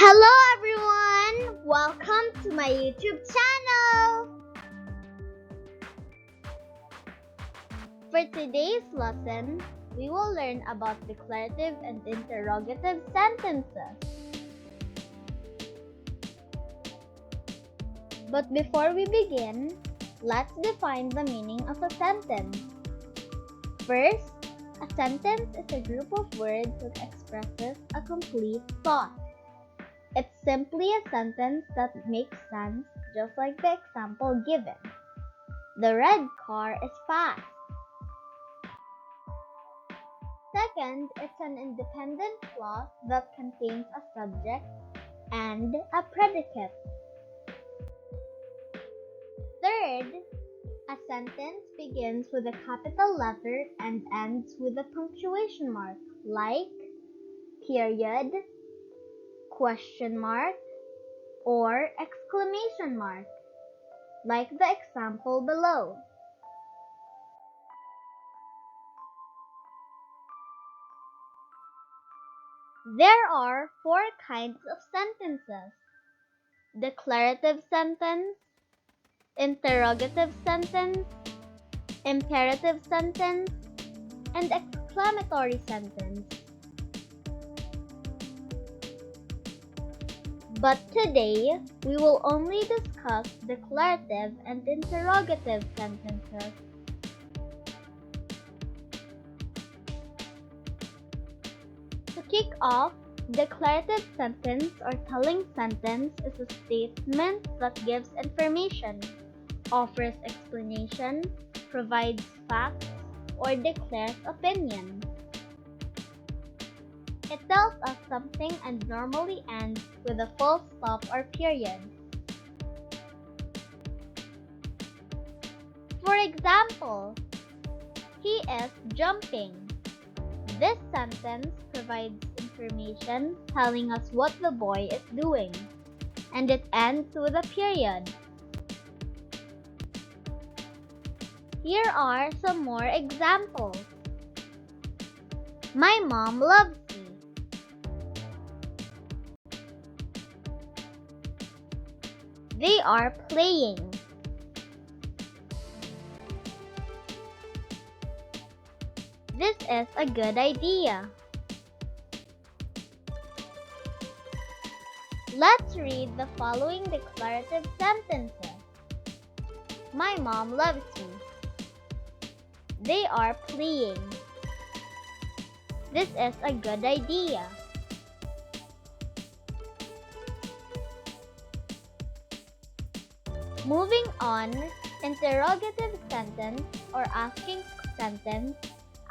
Hello everyone! Welcome to my YouTube channel! For today's lesson, we will learn about declarative and interrogative sentences. But before we begin, let's define the meaning of a sentence. First, a sentence is a group of words that expresses a complete thought. It's simply a sentence that makes sense, just like the example given. The red car is fast. Second, it's an independent clause that contains a subject and a predicate. Third, a sentence begins with a capital letter and ends with a punctuation mark, like period, question mark, or exclamation mark, like the example below. There are four kinds of sentences: declarative sentence, interrogative sentence, imperative sentence, and exclamatory sentence. But today, we will only discuss declarative and interrogative sentences. To kick off, declarative sentence or telling sentence is a statement that gives information, offers explanation, provides facts, or declares opinion. It tells us something and normally ends with a full stop or period. For example, he is jumping. This sentence provides information telling us what the boy is doing, and it ends with a period. Here are some more examples. My mom loves me. They are playing. This is a good idea. Let's read the following declarative sentences. My mom loves me. They are playing. This is a good idea. Moving on, interrogative sentence or asking sentence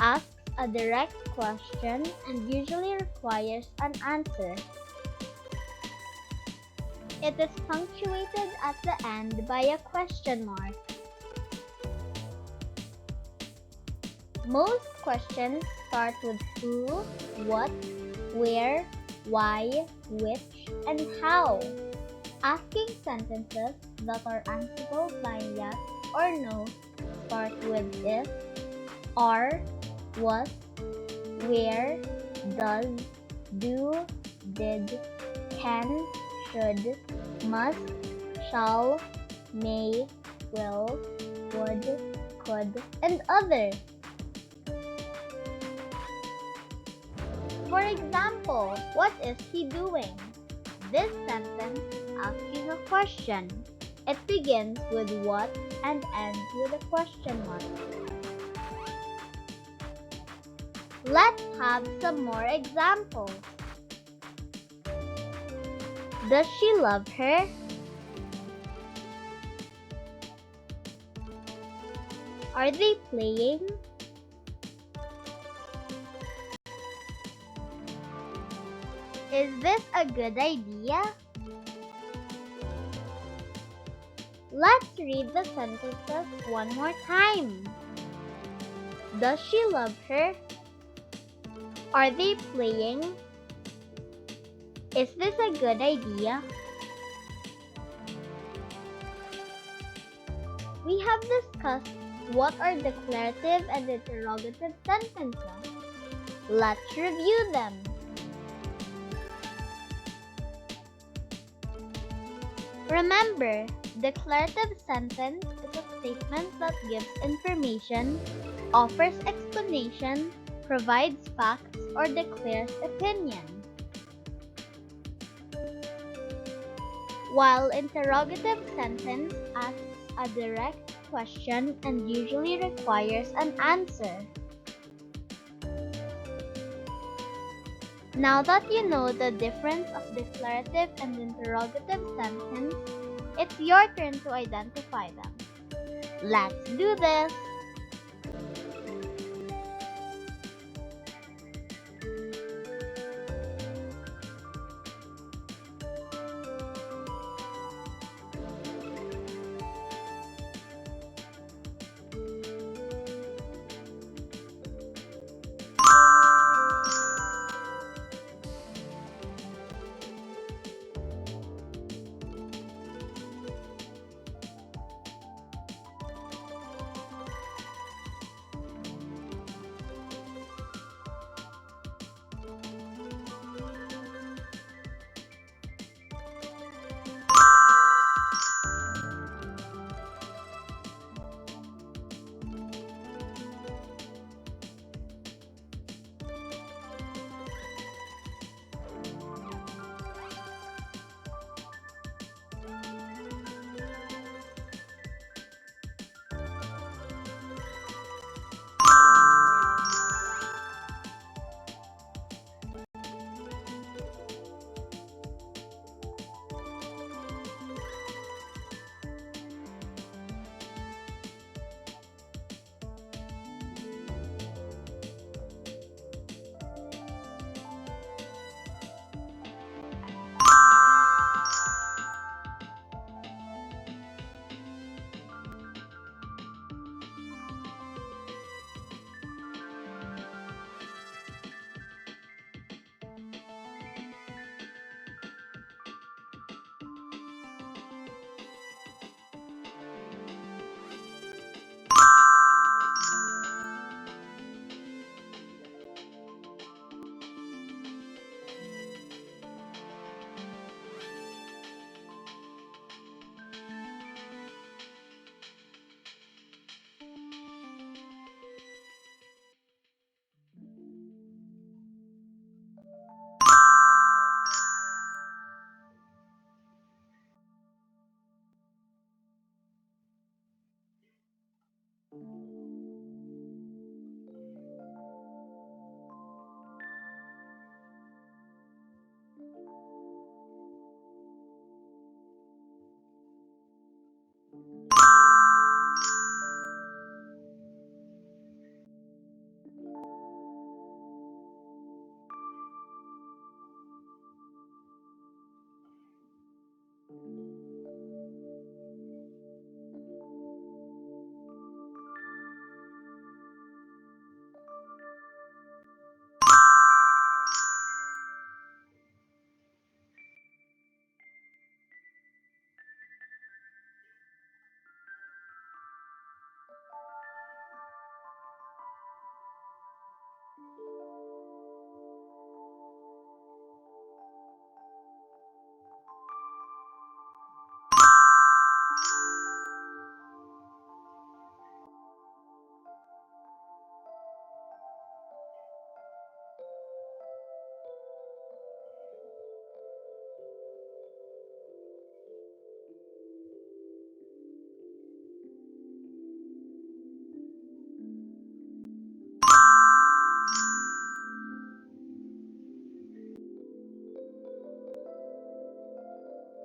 asks a direct question and usually requires an answer. It is punctuated at the end by a question mark. Most questions start with who, what, where, why, which, and how. Asking sentences that are answerable by yes or no start with is, are, was, where, does, do, did, can, should, must, shall, may, will, would, could, and other. For example, what is he doing? This sentence is asking a question. It begins with what and ends with a question mark. Let's have some more examples. Does she love her? Are they playing? Is this a good idea? Let's read the sentences one more time. Does she love her? Are they playing? Is this a good idea? We have discussed what are declarative and interrogative sentences. Let's review them. Remember, declarative sentence is a statement that gives information, offers explanation, provides facts, or declares opinion. While interrogative sentence asks a direct question and usually requires an answer. Now that you know the difference of declarative and interrogative sentence, it's your turn to identify them. Let's do this!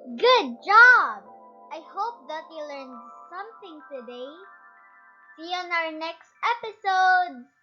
Good job! I hope that you learned something today. See you on our next episode!